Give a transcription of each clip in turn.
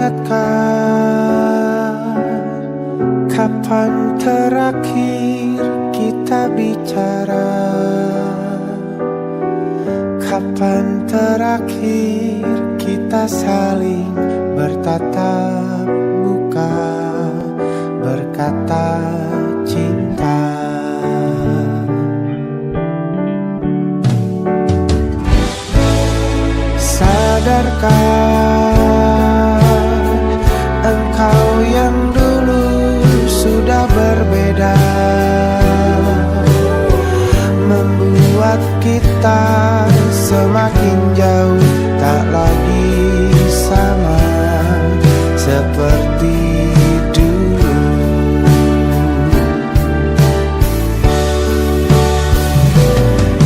ingatkah kapan terakhir kita bicara? Kapan terakhir kita saling bertatap muka, berkata cinta? Sadarkah engkau yang dulu sudah berbeda, membuat kita semakin jauh, tak lagi sama seperti dulu.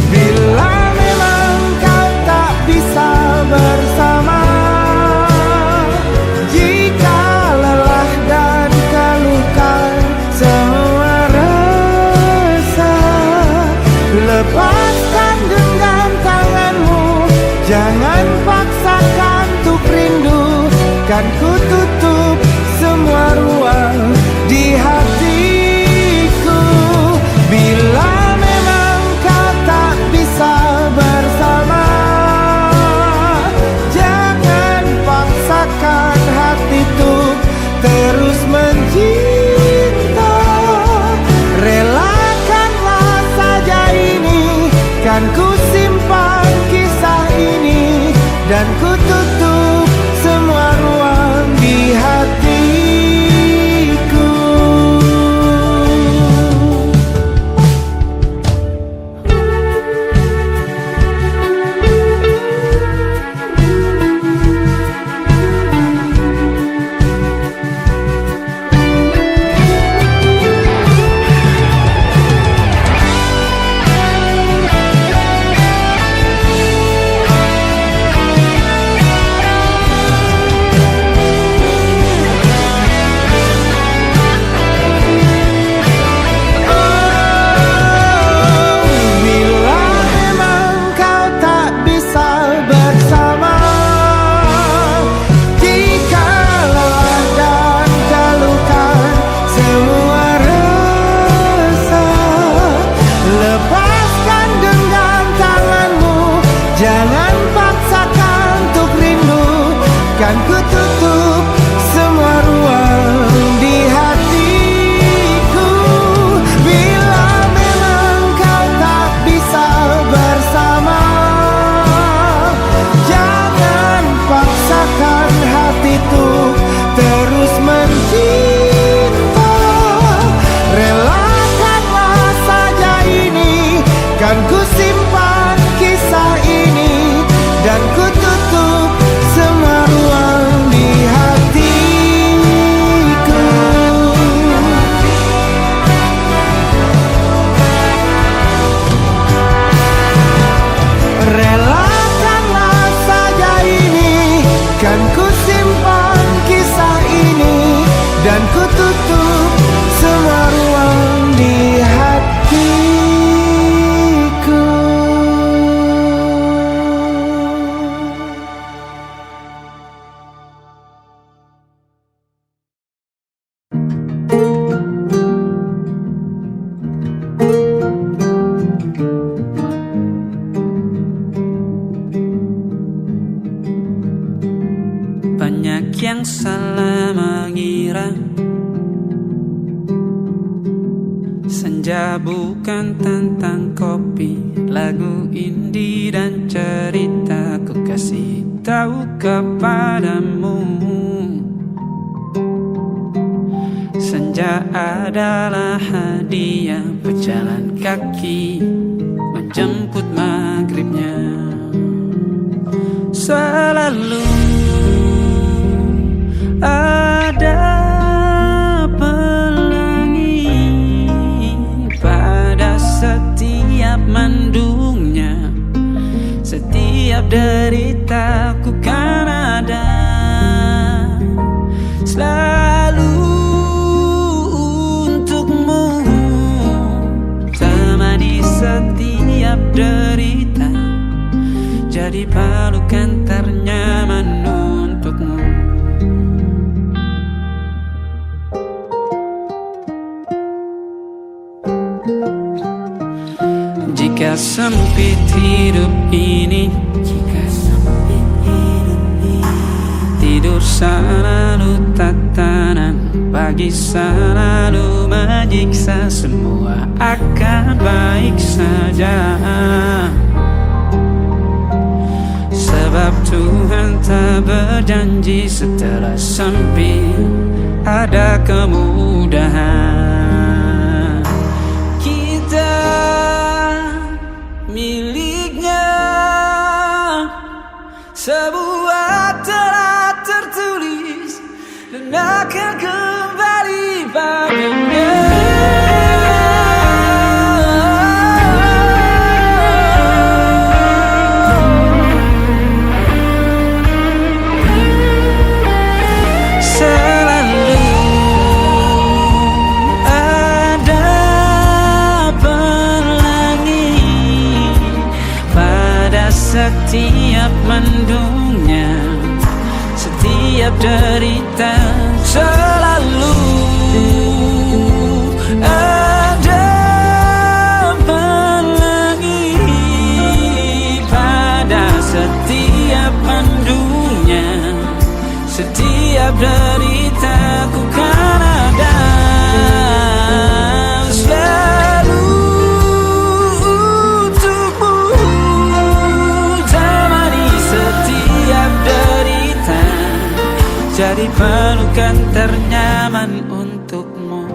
Bila memang kau tak bisa bersama, jika lelah dan keluhkan semua rasa, lepaskan genggam tanganmu, jangan paksakan untuk rindu. Kan ku tutup semua ruang di hatiku. Bila memang kau tak bisa bersama, jangan paksakan hati untuk terus mencinta. Relakanlah saja ini, kan ku simpan kisah ini, dan ku tutup semua ruang di hatiku. Kan ku tutup semua ruang di hatiku. Bila memang kau tak bisa bersama, jangan paksakan hatiku terus mencinta. Relakanlah saja ini, kan ku simpan kisah ini, dan ku tutup semua ruang di hatiku. Relakanlah saja ini, kan ku simpan kisah ini, dan ku tutup semua ruang di hatiku. Banyak yang salah mengira senja bukan tentang kopi, lagu indie dan cerita. Ku kasih tahu kepadamu, senja adalah hadiah berjalan kaki menjemput maghribnya. Selalu ada pelangi pada setiap mendungnya, setiap deritaku kan ada selalu untukmu, temani setiap derita, jadi pelukan ternyaman untukmu. sempit hidup ini, tidur selalu tatanan, pagi selalu menyiksa, semua akan baik saja. Sebab Tuhan tak berjanji setelah sempit ada kemudahan. Kita miliknya, sebuah telah tertulis dan akan kembali padanya. Setiap mendungnya, setiap derita, selalu ada pelangi. Pada setiap mendungnya, setiap derita, ku kan ada. Jadi pelukan ternyaman untukmu.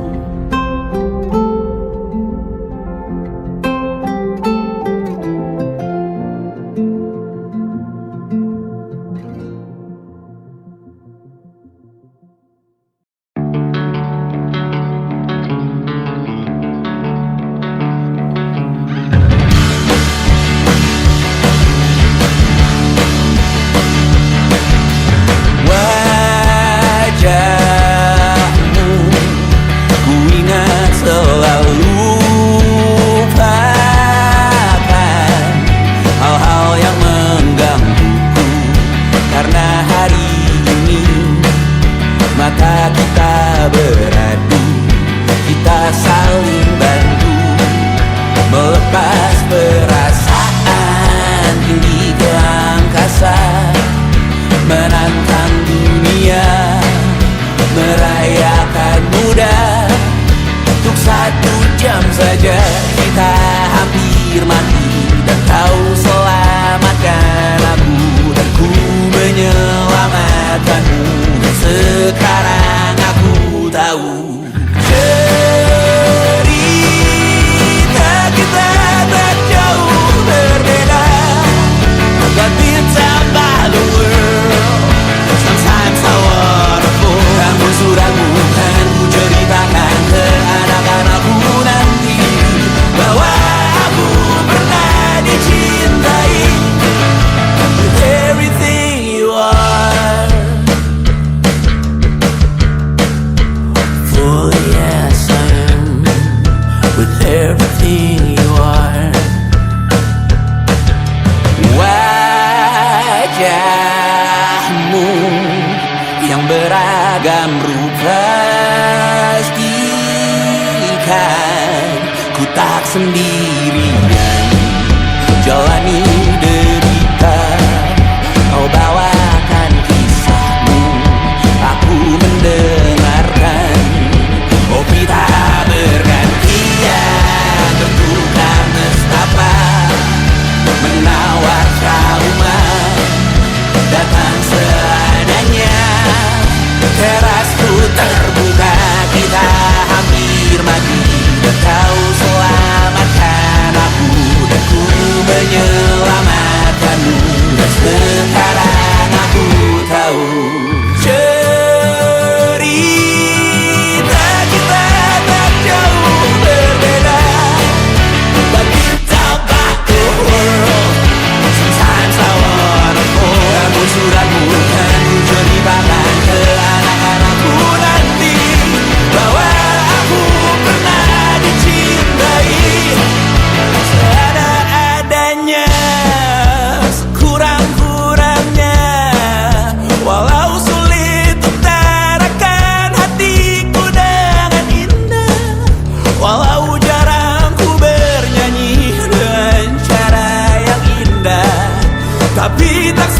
Seadanya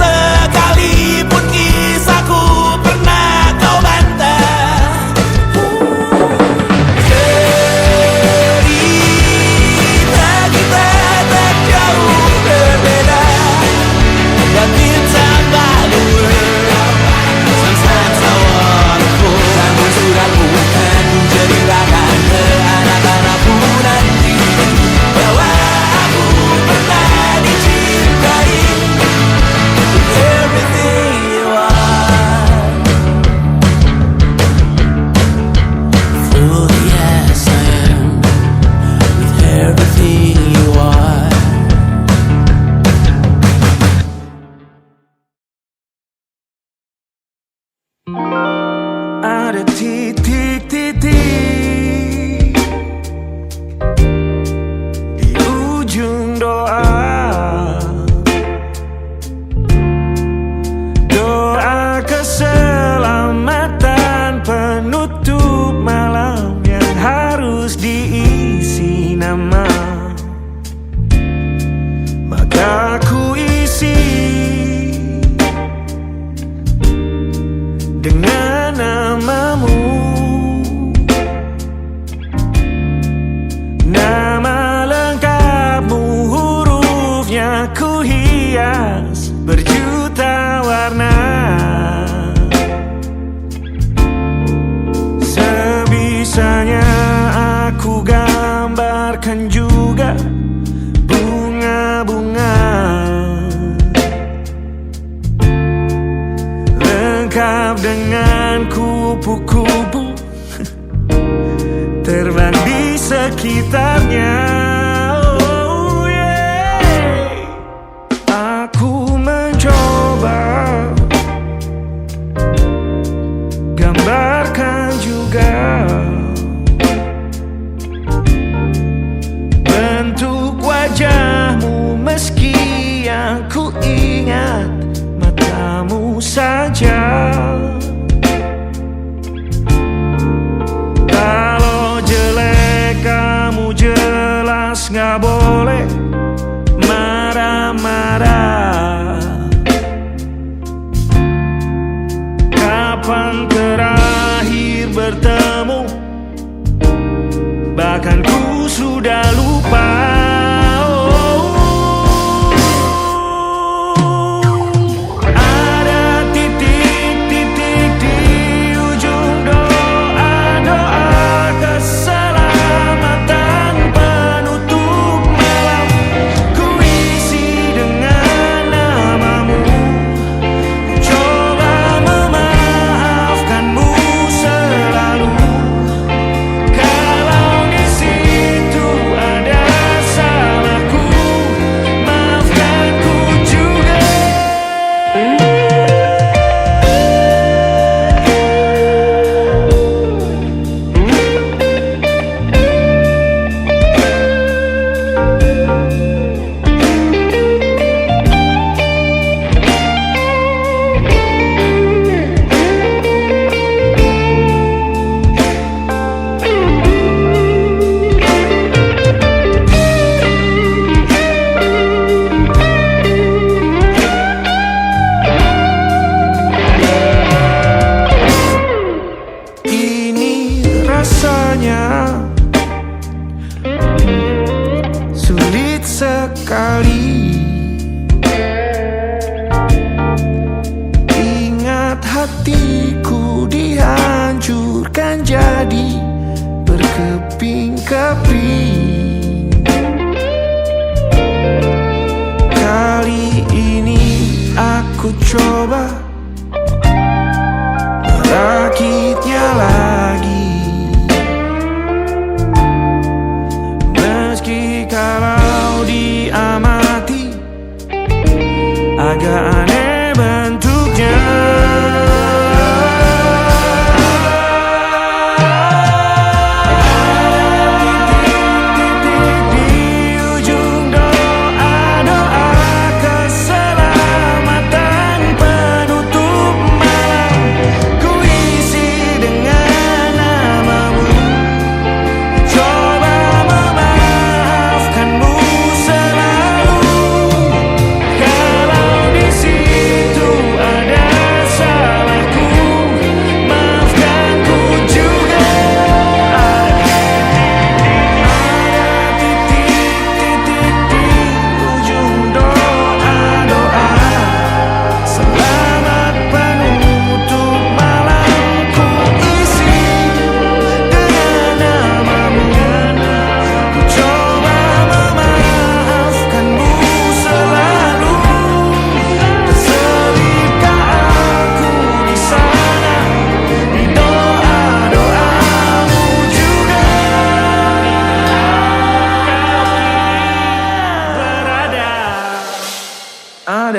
sekalipun kisahku pernah kau bantah. Cerita kita tak jauh berbeda, dan kita malu. Sometimes I wanna fall, namun sudah bukan ceritakan ke anak-anakku nanti bahwa aku pernah dicintai. Everything you are, fully as I am, with everything you are. Ada titik-titik di ujung doa, doa keselamatan penutup malam yang harus diisi nama. Maka ku isi dengan namamu, nama lengkapmu, hurufnya ku hias berjuta warna. Sebisanya aku gambarkan juga bunga-bunga lengkap dengan kupu-kupu terbang di sekitarnya. Oh yeah. Aku mencoba gambarkan juga bentuk wajahmu, meski yang ku ingat matamu saja. Kalau jelek kamu jelas gak boleh marah-marah. Kapan terakhir bertemu, bahkan ku sudah lupa. Sulit sekali ingat hatiku dihancurkan jadi berkeping-keping. Kali ini aku coba merakitnya lagi. Meski kalau diamati agak aneh bentuknya. Ku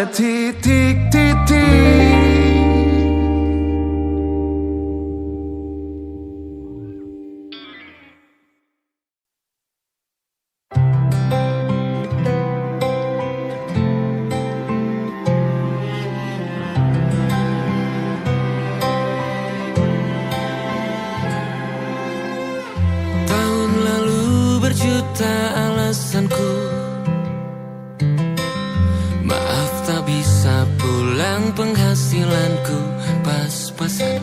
ada titik-titik. Tahun lalu berjuta alasanku, maaf tak bisa pulang, penghasilanku pas-pasan.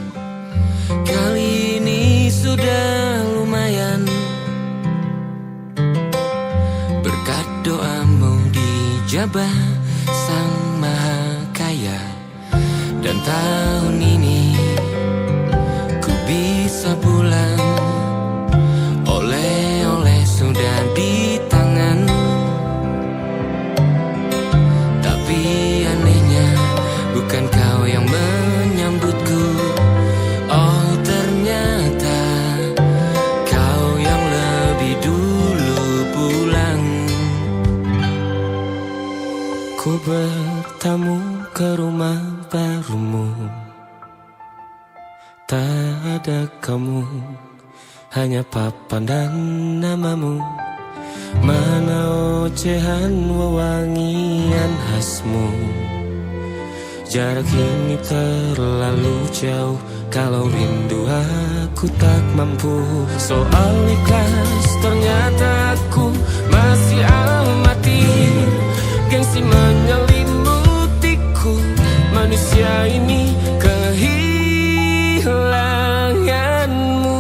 Kali ini sudah lumayan, berkat doamu dijabah Sang Maha Kaya. Dan tahun ini ku bisa pulang, oleh-oleh sudah di tangan. Tapi anehnya bukan kau yang menyambutku. Oh ternyata kau yang lebih dulu pulang. Ku bertamu ke rumah barumu, tak ada kamu, hanya papan dan namamu. Mana ocehan wewangian khasmu. Jarak ini terlalu jauh, kalau rindu aku tak mampu. Soal ikhlas ternyata aku masih amati. Gengsi menyelimutiku, manusia ini kehilanganmu.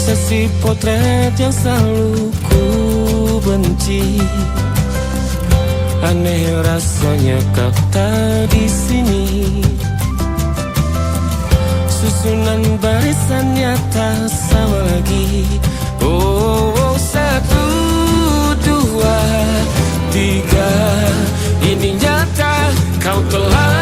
Sesi potret yang selalu ku benci, aneh rasanya kau tak di sini. Susunan barisannya tak sama lagi. Oh, oh, 1, 2, 3, ini nyata kau telah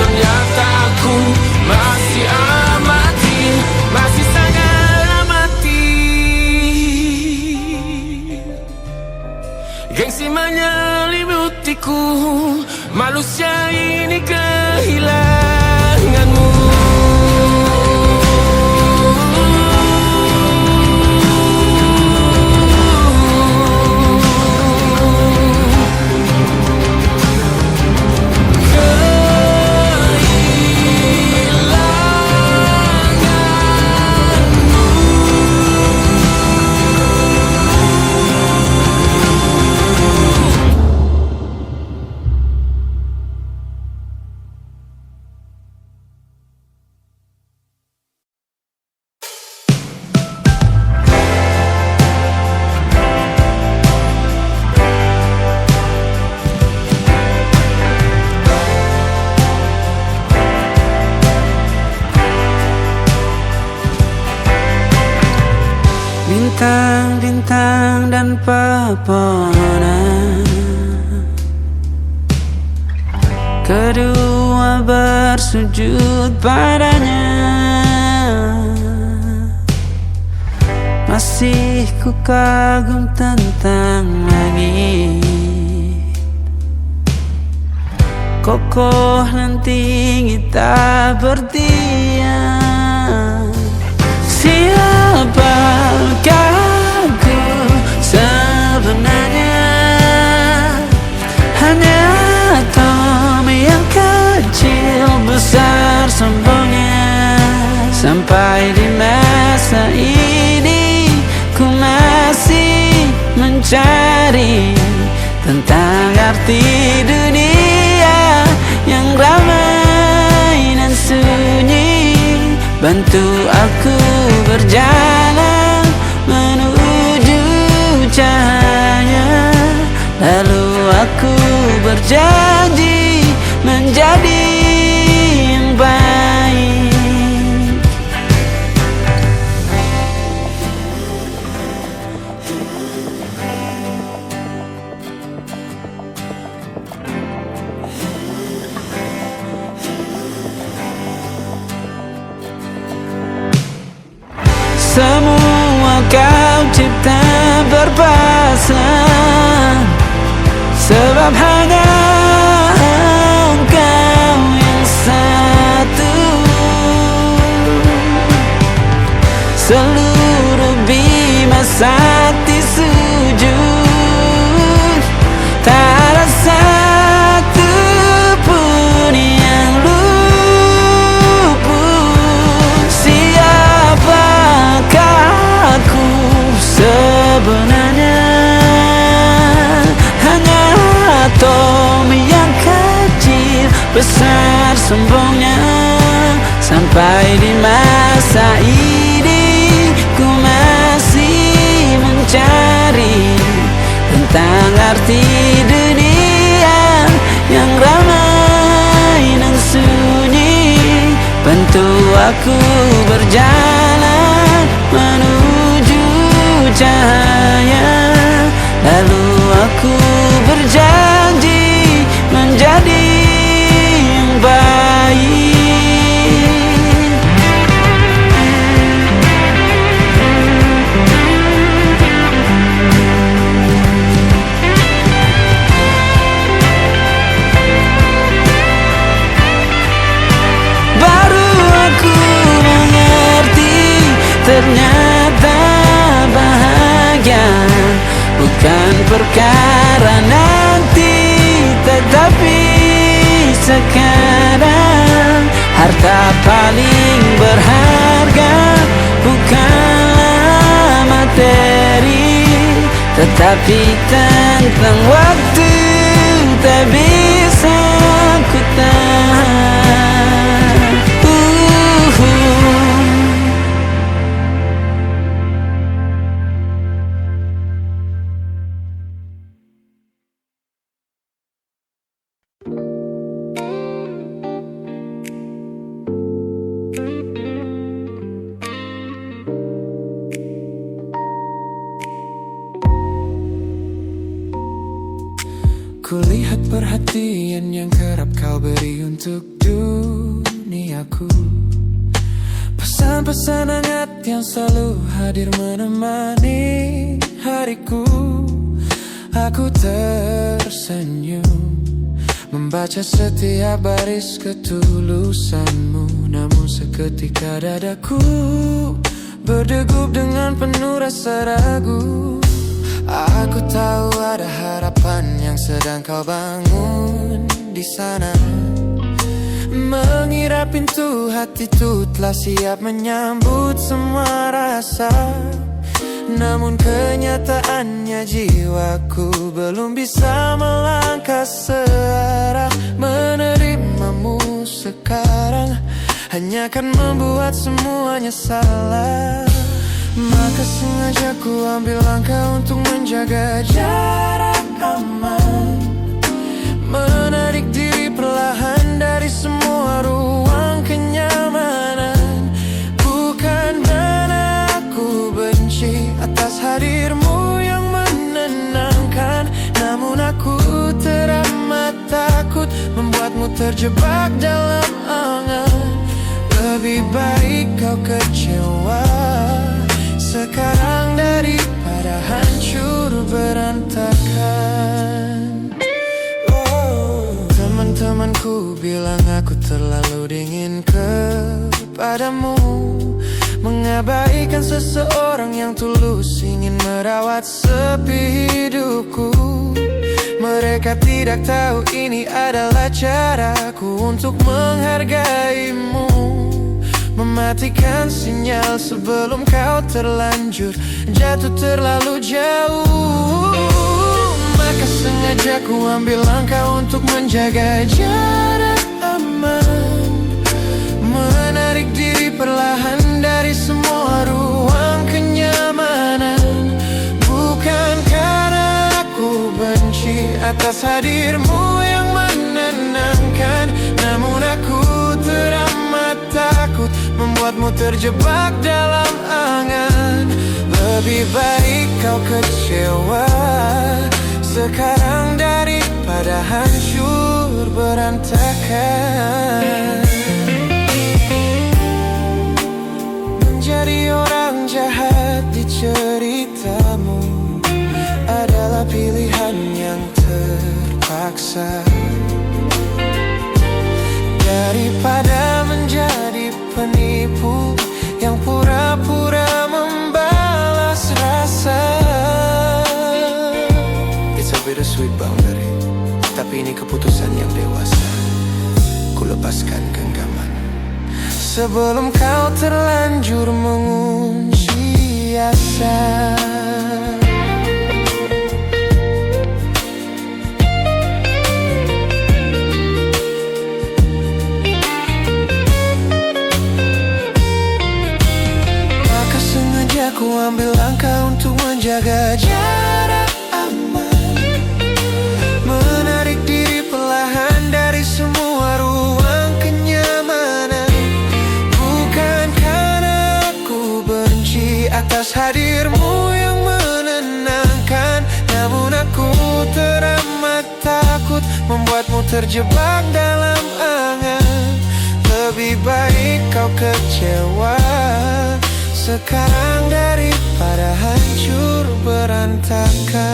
ternyata aku masih amati, masih sangat amati. Gengsi menyelimutiku, manusia ini kehilanganmu. Bintang-bintang dan pepohonan, kedua bersujud padanya. Masih ku kagum tentang langit, kokoh dan tinggi tak berdiam. Siapakah aku sebenarnya? Hanya Tom yang kecil besar sombongnya. Sampai di masa ini ku masih mencari tentang arti dunia yang ramai dan sunyi. Bantu aku berjalan menuju cahaya. Lalu aku berjanji menjadi yang baik. Semua kau cipta berpasang, sebab hanya Engkau yang satu. Seluruh bima sakti sujud, tak ada satu pun yang luput. Siapakah aku sebenarnya? Hanya Tom yang kecil besar sombongnya. Sampai di masa ini ku masih mencari tentang arti dunia yang ramai dan sunyi. Bantu aku berjalan menuju cahaya. Lalu aku berjanji menjadi yang baik. Baru aku mengerti, ternyata bahagia bukan perkara nanti, tetapi sekarang. Harta paling berharga bukanlah materi, tetapi tentang waktu tak bisa ku tahan. Kulihat perhatian yang kerap kau beri untuk duniaku. Pesan-pesan hangat yang selalu hadir menemani hariku. Aku tersenyum membaca setiap baris ketulusanmu. Namun seketika dadaku berdegup dengan penuh rasa ragu. Aku tahu ada harapan yang sedang kau bangun di sana. Mengira pintu hati itu telah siap menyambut semua rasa. Namun kenyataannya jiwaku belum bisa melangkah searah. Menerimamu sekarang hanya akan membuat semuanya salah. Maka sengaja ku ambil langkah untuk menjaga jarak aman, menarik diri perlahan dari semua ruang kenyamanan. Bukan karena aku benci atas hadirmu yang menenangkan, namun aku teramat takut membuatmu terjebak dalam angan. Lebih baik kau kecewa sekarang daripada hancur berantakan. Teman-temanku bilang aku terlalu dingin kepadamu. mengabaikan seseorang yang tulus ingin merawat sepi hidupku. Mereka tidak tahu ini adalah caraku untuk menghargaimu, mematikan sinyal sebelum kau terlanjur jatuh terlalu jauh. Maka sengaja ku ambil langkah untuk menjaga jarak aman, menarik diri perlahan dari semua ruang kenyamanan. Bukan karena aku benci atas hadirmu yang menenangkan, namun aku teramat takut membuatmu terjebak dalam angan. Lebih baik kau kecewa sekarang daripada hancur berantakan. Menjadi orang jahat di ceritamu adalah pilihan yang terpaksa, daripada menjadi penipu yang pura-pura membalas rasa. It's a bittersweet boundary, tapi ini keputusan yang dewasa. Ku lepaskan genggaman sebelum kau terlanjur mengunci asa. Ku ambil langkah untuk menjaga jarak aman, menarik diri perlahan dari semua ruang kenyamanan. Bukan karena aku benci atas hadirmu yang menenangkan, namun aku teramat takut membuatmu terjebak dalam angan. Lebih baik kau kecewa sekarang daripada hancur berantakan.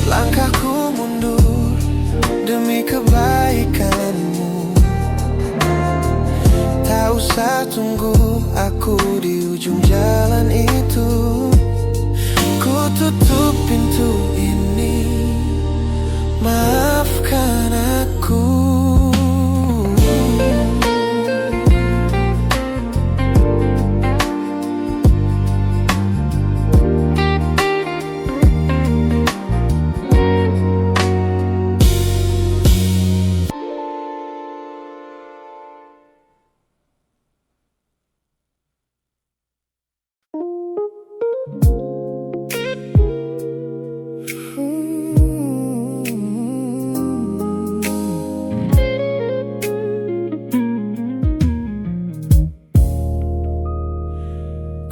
Langkahku mundur demi kebaikanmu. Tak usah tunggu aku di ujung jalan itu. Ku tutup pintu ini, maafkan aku.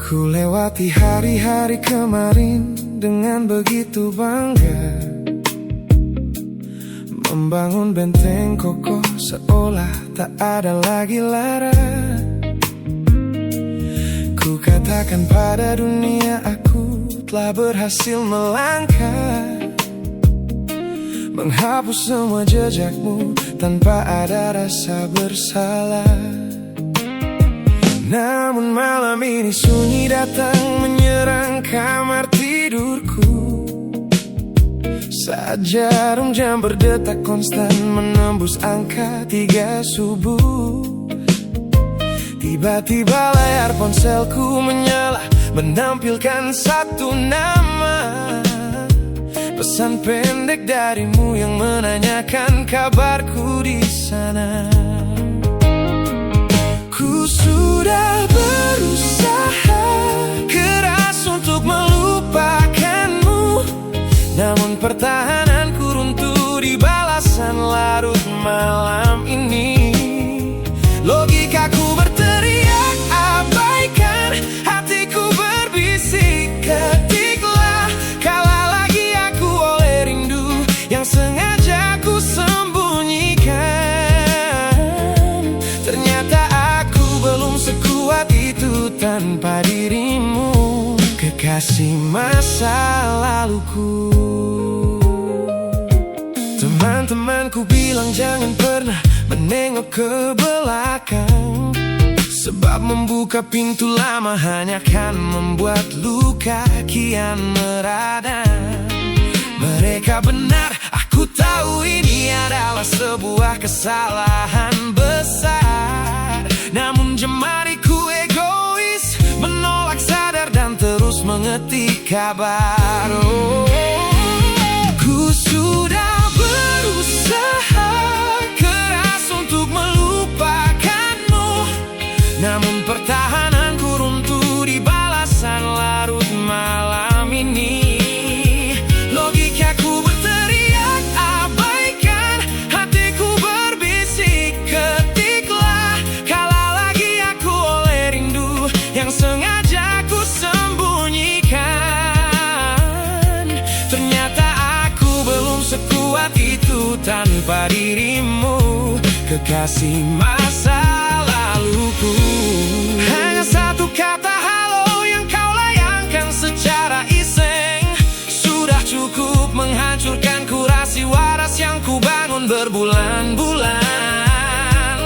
Ku lewati hari-hari kemarin dengan begitu bangga, membangun benteng kokoh seolah tak ada lagi lara. Ku katakan pada dunia aku telah berhasil melangkah, menghapus semua jejakmu tanpa ada rasa bersalah. Namun malam ini sunyi datang menyerang kamar tidurku, saat jarum jam berdetak konstan menembus angka 3 subuh. Tiba-tiba layar ponselku menyala, menampilkan satu nama, pesan pendek darimu yang menanyakan kabarku di sana. Ku sudah berusaha keras untuk melupakanmu, namun pertahananku runtuh di balasan larut malam ini. Logikaku berteriak abaikan, hatiku berbisik ketiklah, kalah lagi aku oleh rindu yang sengaja ku sembunyikan. Ternyata aku belum sekuat itu tanpa dirimu, kekasih masa laluku. Teman-temanku bilang jangan pernah menengok ke belakang, Sebab membuka pintu lama hanya akan membuat luka kian meradang. Mereka benar, aku tahu ini adalah sebuah kesalahan besar. Namun jemariku egois, menolak sadar dan terus mengetik kabar. Ku sudah berusaha keras untuk melupakanmu, namun pertahananku runtuh di balasan larut malam ini. Logikaku berteriak abaikan, hatiku berbisik ketiklah. Kalah lagi aku oleh rindu yang sengaja ku sembunyikan. Ternyata aku belum sekuat itu tanpa dirimu, kekasih masa laluku. Hanya satu kata halo yang kau layangkan secara iseng sudah cukup menghancurkan kurasi waras yang ku bangun berbulan-bulan.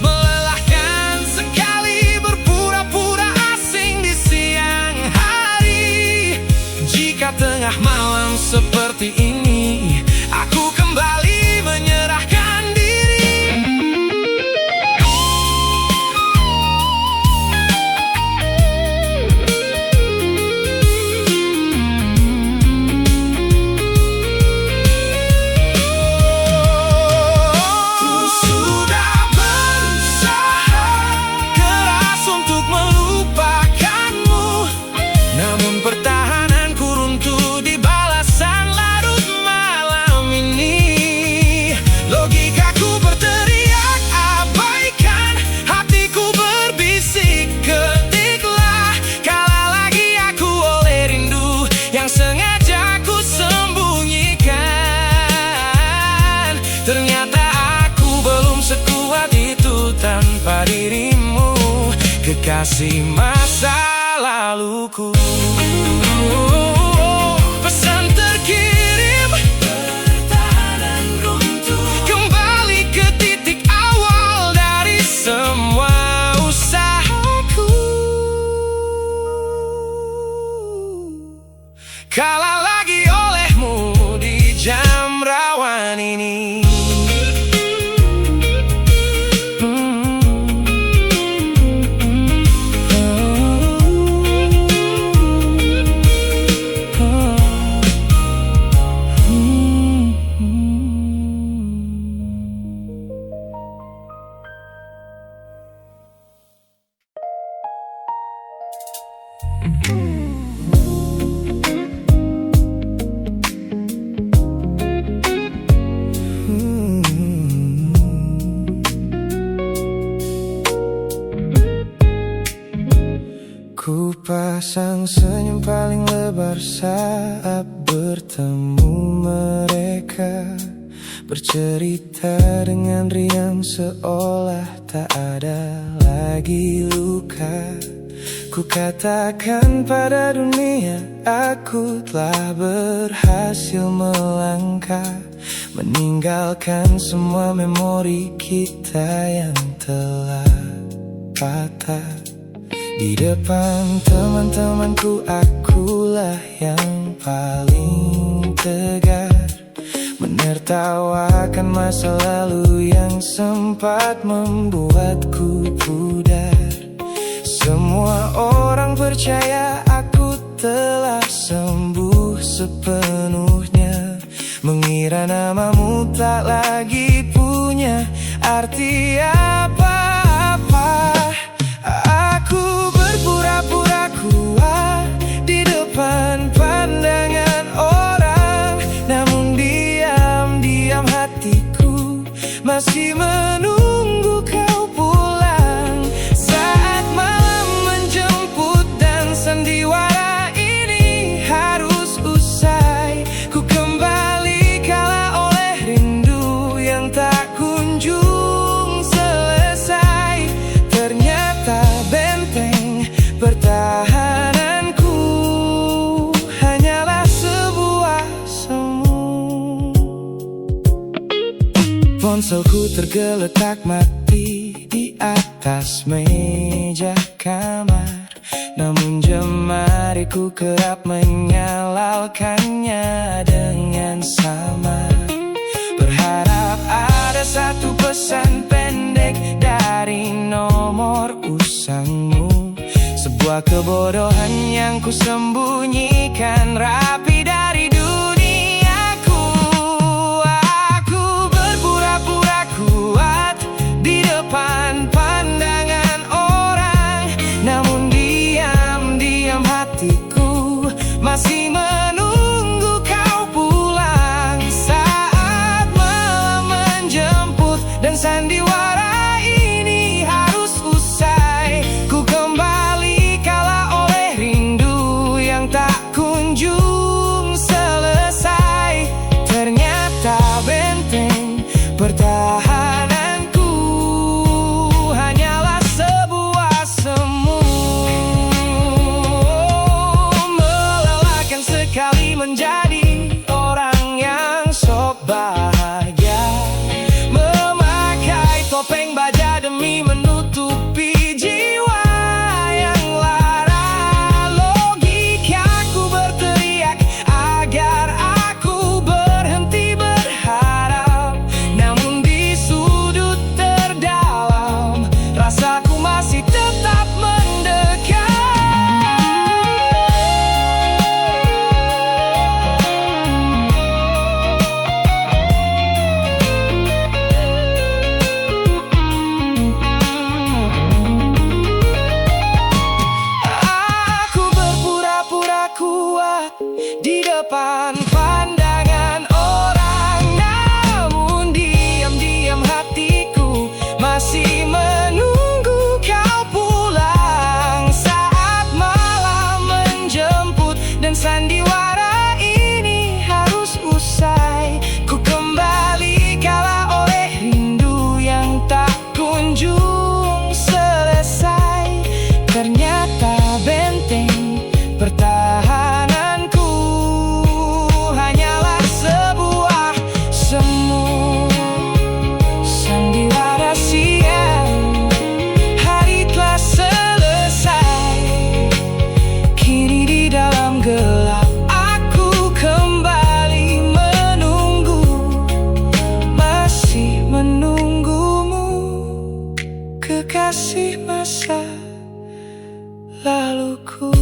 Melelahkan sekali berpura-pura asing di siang hari. Jika tengah malam seperti ini aku kembali menyerahkan diri. Pertahananku runtuh di balasan larut malam ini. Logikaku berteriak abaikan, hatiku berbisik ketiklah. Kalah lagi aku oleh rindu yang sengaja ku sembunyikan. Ternyata aku belum sekuat itu tanpa dirimu, kekasih masa laluku. Pesan terkirim, pertahanan runtuh, kembali ke titik awal dari semua usahaku. Kalah lagi olehmu di jam rawan ini. Ku pasang senyum paling lebar saat bertemu mereka, bercerita dengan riang seolah tak ada lagi luka. Ku katakan pada dunia aku telah berhasil melangkah, meninggalkan semua memori kita yang telah patah. Di depan teman-temanku akulah yang paling tegar, menertawakan masa lalu yang sempat membuatku pudar. Semua orang percaya aku telah sembuh sepenuhnya, mengira namamu tak lagi punya arti apa-apa. Aku berpura-pura kuat di depan pandangan orang, namun diam-diam hatiku masih menunggu kau pulang. Saat malam menjemput dan sandiwara ini harus usai, ku kembali kalah oleh rindu yang tak kunjung selesai. Ternyata benteng pertahananku hanyalah sebuah semu. Ponselku tergeletak mati di atas atas meja kamar, namun jemariku kerap menyalalkannya dengan samar. Berharap ada satu pesan pendek dari nomor usangmu, sebuah kebodohan yang ku sembunyikan rapi dari duniaku. Aku berpura-pura kuat di depan pandangan orang, namun diam-diam hatiku masih menunggu kau pulang. Saat malam menjemput dan sandiwara ini harus usai, ku kembali kala oleh rindu yang tak kunjung selesai. Ternyata benteng pertahananku hanyalah sebuah semu, melelahkan sekali menjadi orang yang sok bahagia, memakai topeng baja demi menutupi jiwa yang lara. Logikaku berteriak agar aku berhenti berharap, namun di sudut terdalam rasaku masih tetap mendekat. Aku berpura-pura kuat di depan pandangan orang, namun diam-diam hatiku masih menunggu kau pulang. Saat malam menjemput dan sandiwara ini harus usai, ku kembali kala oleh rindu yang tak kunjung selesai. Ternyata benteng pertahananku hanyalah sebuah semu, sandiwara siang. Hari telah selesai, kini di dalam gelap aku kembali menunggu, masih menunggumu, kekasih masa laluku.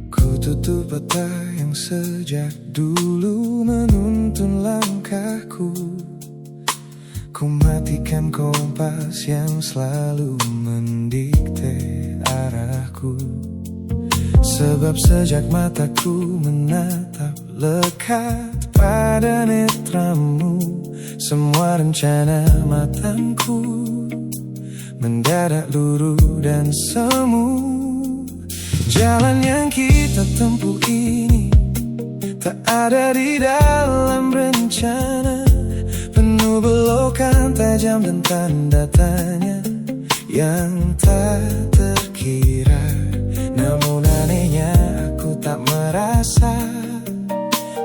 Ku tutup mata yang sejak dulu menuntun langkahku, ku matikan kompas yang selalu mendikte arahku. Sebab sejak mataku menatap lekat pada netramu, semua rencana matangku mendadak luruh dan semu. Jalan yang kita tempuh ini tak ada di dalam rencana, penuh belokan tajam dan tanda tanya yang tak terkira. Namun anehnya aku tak merasa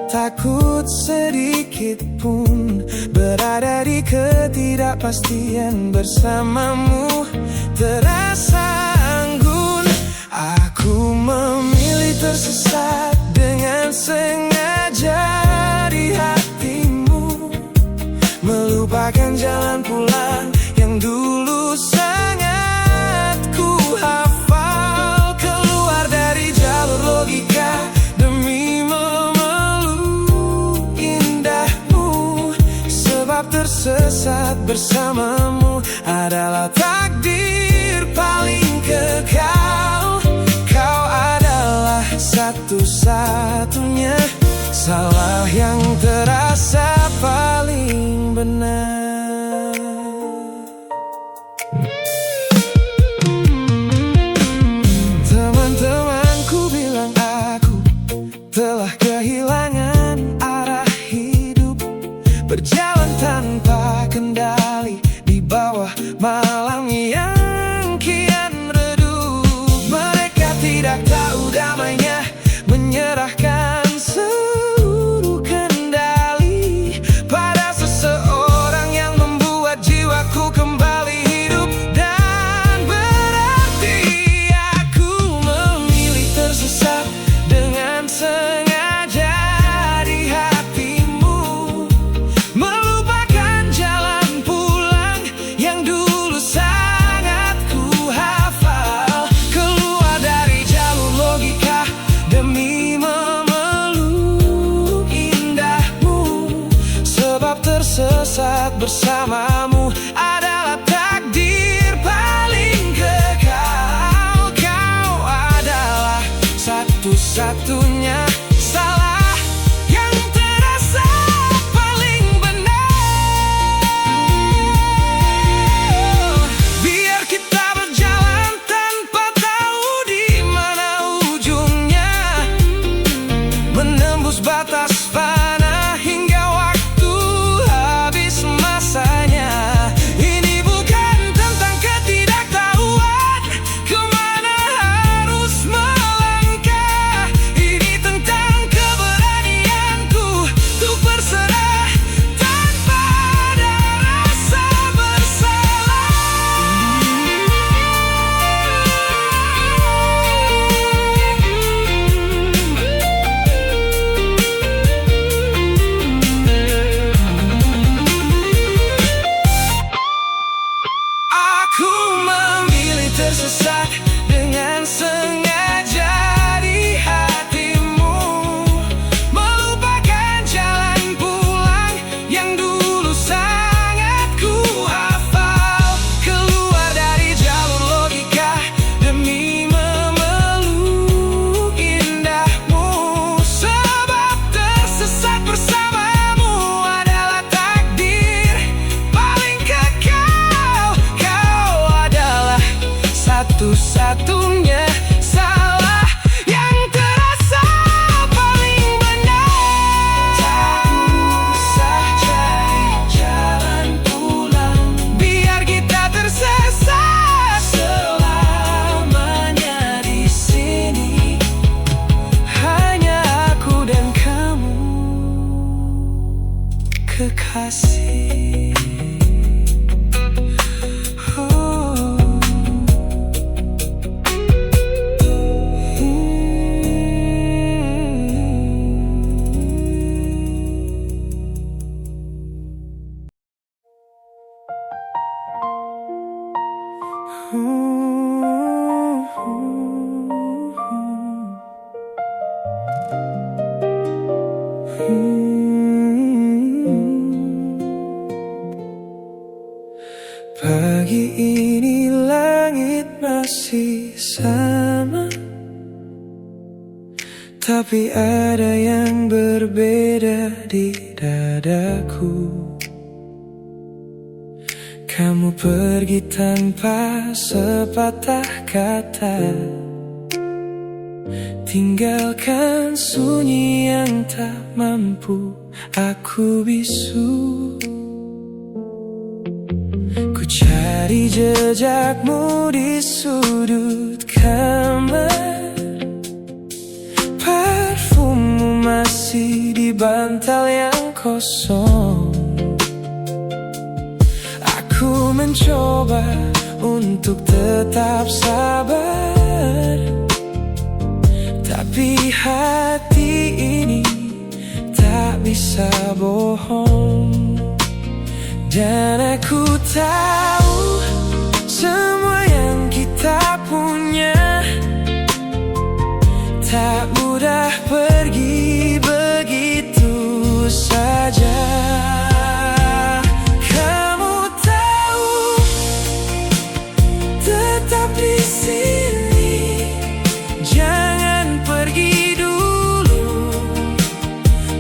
takut sedikit pun berada di ketidakpastian bersamamu. Terasa anggun, aku memilih tersesat dengan sengaja di hatimu, melupakan jalan pulang yang dulu sangat ku hafal. Keluar dari jalur logika demi memeluk indahmu, sebab tersesat bersamamu adalah takdir paling kekal. Kau adalah satu-satunya salah yang terasa paling benar. tidak tahu damainya, menyerahkan seluruh kendali pada seseorang yang membuat jiwaku kembali hidup dan berarti. Aku memilih tersesat dengan sengaja di hatimu, melupakan jalan pulang yang dulu sangat ku hafal, keluar dari jalur logika demi memeluk indahmu, sebab tersesat bersamamu adalah takdir paling kekal. Kau adalah satu-satunya salah yang terasa paling benar. Biar kita berjalan tanpa tahu di mana ujungnya, menembus batas fana hingga waktu habis masanya. Ini bukan tentang ketidaktahuan kemana harus melangkah, ini tentang keberanianku untuk berserah tanpa ada rasa bersalah. Aku memilih tersesat dengan sengaja di hatimu, melupakan jalan pulang yang dulu sangat ku hafal, keluar dari jalur logika demi memeluk indahmu, sebab tersesat bersamamu adalah takdir paling kekal. Kau adalah satu-satunya salah yang terasa paling benar. Tak usah cari jalan pulang, biar kita tersesat selamanya di sini. Hanya aku dan kamu, kekasih. Oh. Pagi ini langit masih sama, tapi ada yang berbeda di dadaku. Kamu pergi tanpa sepatah kata, tinggalkan sunyi yang tak mampu aku bisu. Ku cari jejakmu di sudut kamar, parfummu masih di bantal yang kosong. Aku mencoba untuk tetap sabar, tapi hati ini tak bisa bohong. Dan aku tahu semua yang kita punya tak mudah pergi begitu saja. Kamu tahu, tetap di sini, jangan pergi dulu.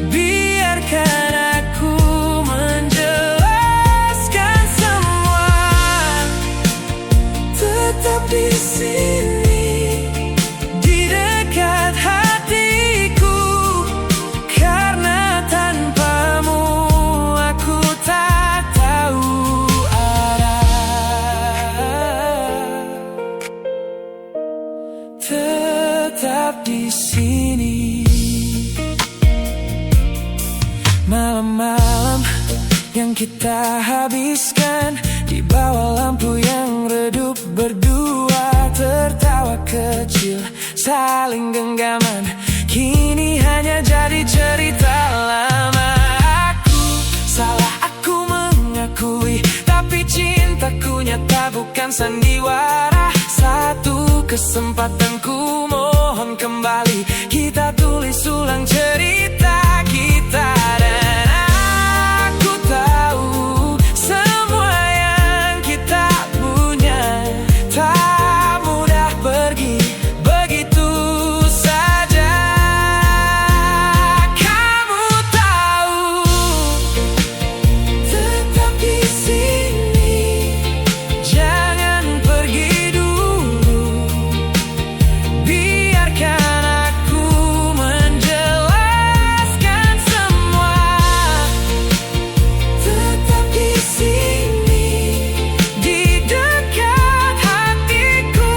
Biarkan aku menjelaskan semua. Tetap di sini, di dekat hatiku. tetap di sini. Malam-malam yang kita habiskan di bawah lampu yang redup, berdua tertawa kecil, saling genggaman, kini hanya jadi cerita lama. Aku salah, aku mengakui, tapi cintaku nyata bukan sandiwara. Satu kesempatan ku mohon kembali, kita tulis ulang cerita kita. Dan aku tahu semua yang kita punya tak mudah pergi begitu saja. Kamu tahu, tetap di sini, jangan pergi dulu. Biarkan aku menjelaskan semua. Tetap di sini, di dekat hatiku,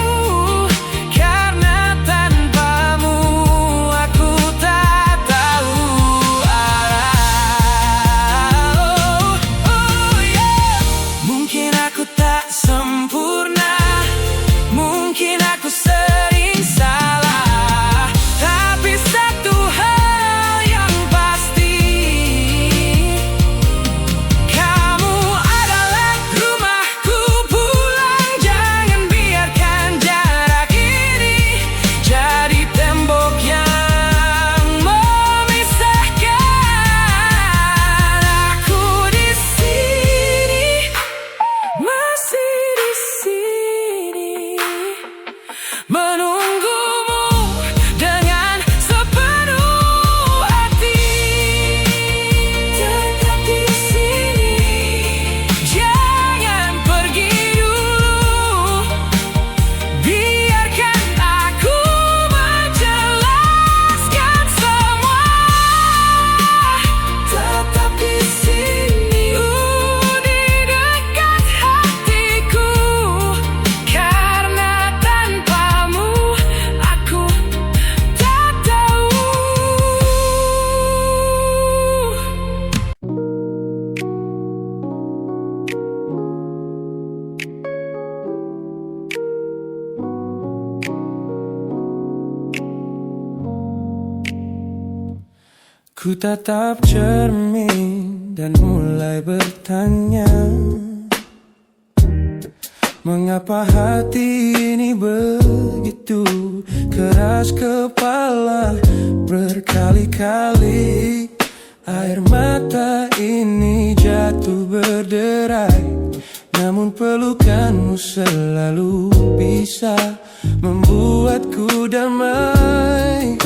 karena tanpamu aku tak tahu arah. Mungkin aku tak sempurna, mungkin aku sering salah, tapi satu hal yang pasti, kamu adalah rumahku pulang. Jangan biarkan jarak ini jadi tembok yang memisahkan. Aku di sini, masih di sini, menunggumu dengan sepenuh hati. Tetap di sini, jangan pergi dulu. Biarkan aku menjelaskan semua. Tetap di sini, di dekat hatiku, karena tanpamu aku tak tahu. Ku tatap cermin dan mulai bertanya, mengapa hati ini begitu keras kepala. Berkali-kali air mata ini jatuh berderai, namun pelukanmu selalu bisa membuatku damai.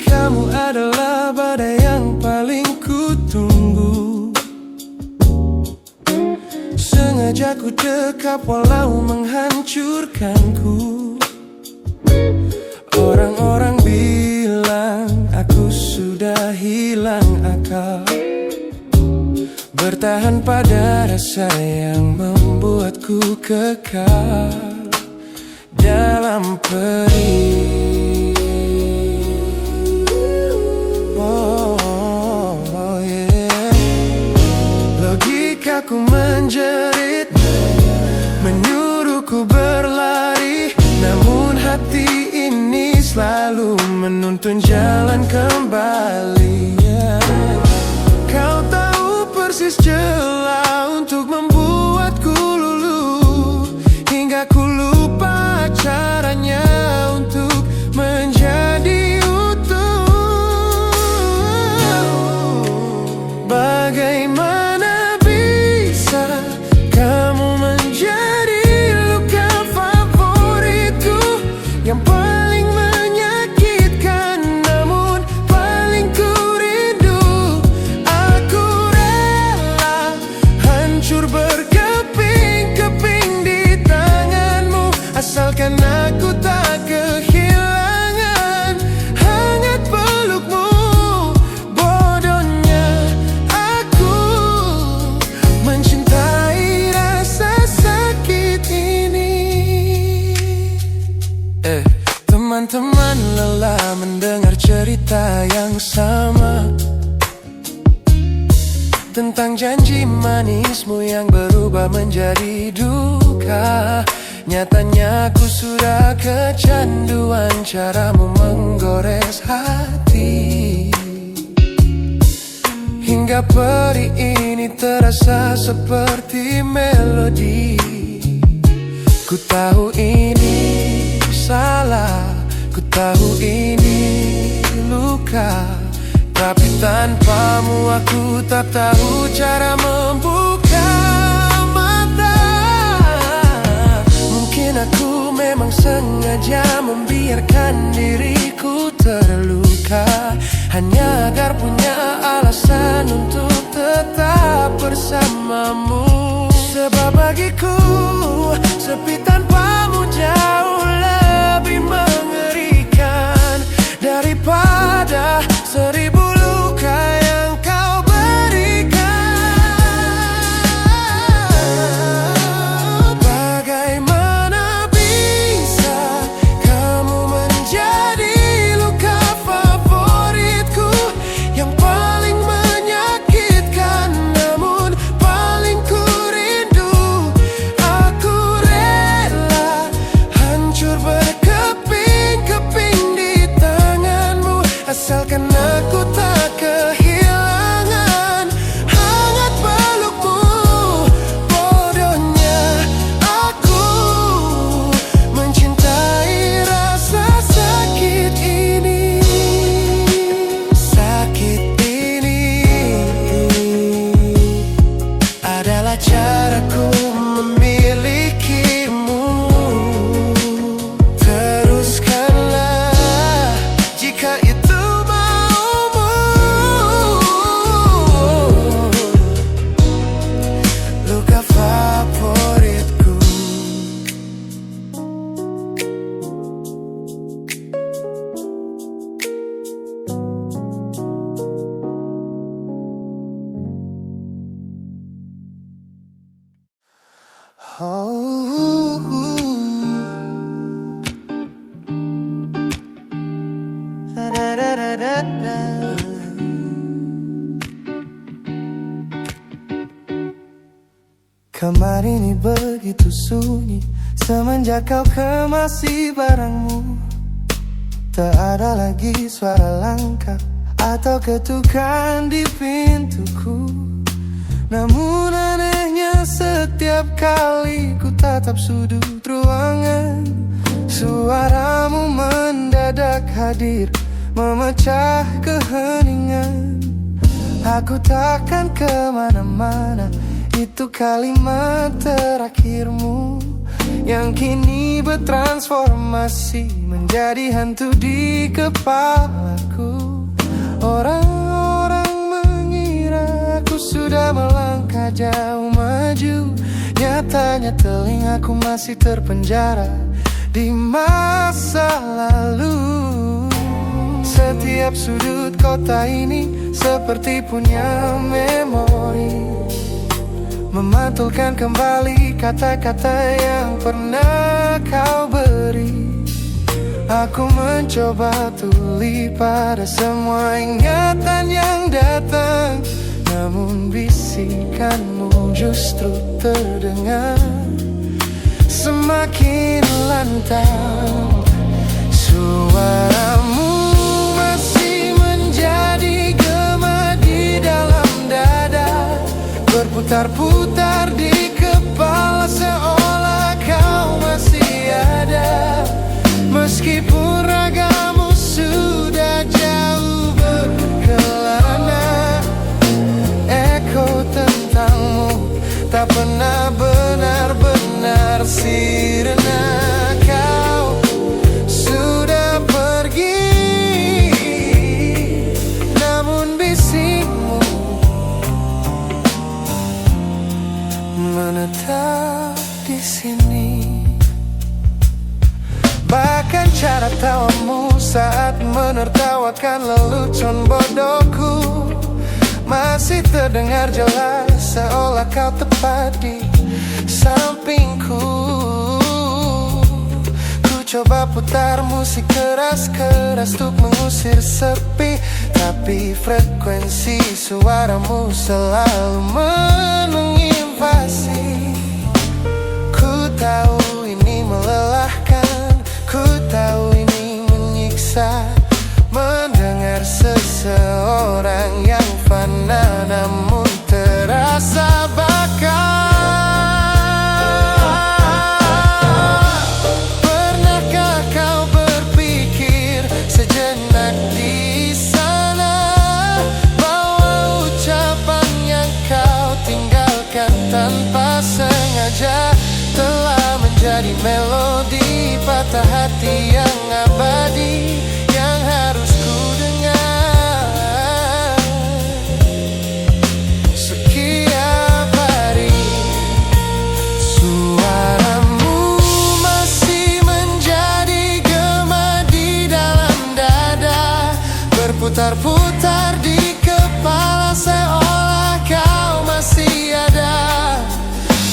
Kamu adalah badai yang paling ku tunggu, sengaja ku dekap walau menghancurkanku. Orang-orang bilang aku sudah hilang akal, bertahan pada rasa yang membuatku kekal dalam perih. Logikaku menjerit, menyuruhku berlari, namun hati ini selalu menuntun jalan kembali. Kau tahu persis celah untuk membuatku luluh, hingga ku lupa caranya untuk menjadi utuh. Bagaimana bisa kamu menjadi luka favoritku, yang paling menyakitkan namun paling ku rindu. Aku rela hancur Jangan lelah mendengar cerita yang sama tentang janji manismu yang berubah menjadi duka. Nyatanya ku sudah kecanduan caramu menggores hati, hingga peri ini terasa seperti melodi. Ku tahu ini salah, ku tahu ini luka, tapi tanpamu aku tak tahu cara membuka mata. Mungkin aku memang sengaja membiarkan diriku terluka, hanya agar punya alasan untuk tetap bersamamu. Sebab bagiku sepi tanpamu jauh lebih mengerikan daripada 1000 luka yang kau berikan. Bagaimana bisa kamu menjadi luka favoritku yang paling menyakitkan, namun paling ku rindu. Aku rela hancur berkeping-keping di tanganmu, asalkan aku tak kehilangan hangat pelukmu. Bodohnya aku mencintai rasa sakit ini. Sakit ini adalah caraku memilikimu. Teruskanlah jika itu maumu. Luka favoritku. Kamar ini begitu sunyi semenjak kau kemasi barangmu. Tak ada lagi suara langkah atau ketukan di pintuku. Namun anehnya setiap kali ku tatap sudut ruangan, suaramu mendadak hadir memecah keheningan. Aku takkan kemana-mana, itu kalimat terakhirmu yang kini bertransformasi menjadi hantu di kepalaku. Orang-orang mengira aku sudah melangkah jauh maju, nyatanya telingaku masih terpenjara di masa lalu. Setiap sudut kota ini seperti punya memori, memantulkan kembali kata-kata yang pernah kau beri. Aku mencoba tuli pada semua ingatan yang datang, namun bisikanmu justru terdengar semakin lantang. Suaramu masih menjadi gema di dalam dada, berputar-putar di kepala seolah kau masih ada. Meskipun ragamu sudah jauh berkelana, eko tentangmu tak pernah benar-benar sirna. Kau sudah pergi, namun bisikmu menetap di sini. Bahkan cara tawamu saat menertawakan lelucon bodohku masih terdengar jelas, seolah kau tepat di sampingku. Ku coba putar musik keras-keras untuk mengusir sepi, tapi frekuensi suaramu selalu menginvasi. Ku tahu ini melelahkan, ku tahu ini menyiksa, mendengar seseorang yang fana namun terasa bakal. Pernahkah kau berpikir sejenak di sana bahwa ucapan yang kau tinggalkan tanpa sengaja telah menjadi melodi patah hati yang abadi yang harus ku dengar setiap hari. Suaramu masih menjadi gema di dalam dada, berputar-putar di kepala seolah kau masih ada.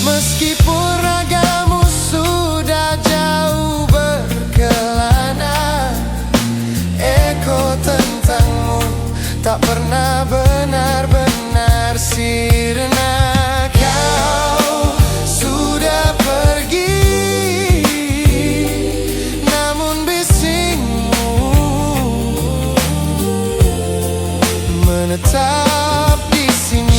Meskipun ragamu sudah jauh berkelana, eko tentangmu tak pernah benar-benar sirna. Kau sudah pergi, namun bisingmu menetap di sini.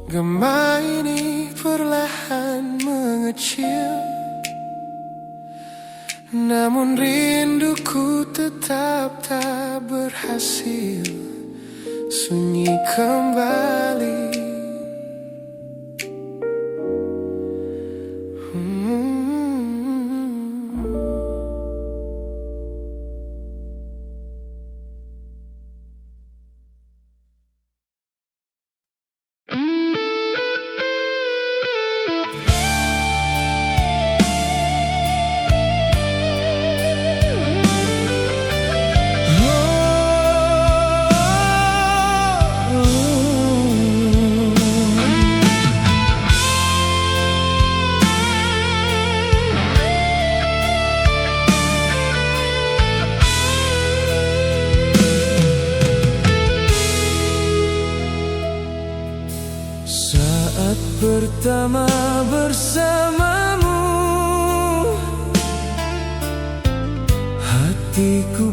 Gema ini perlahan mengecil, namun rinduku tetap tak berhasil sunyi kembali. Saat pertama bersamamu, hatiku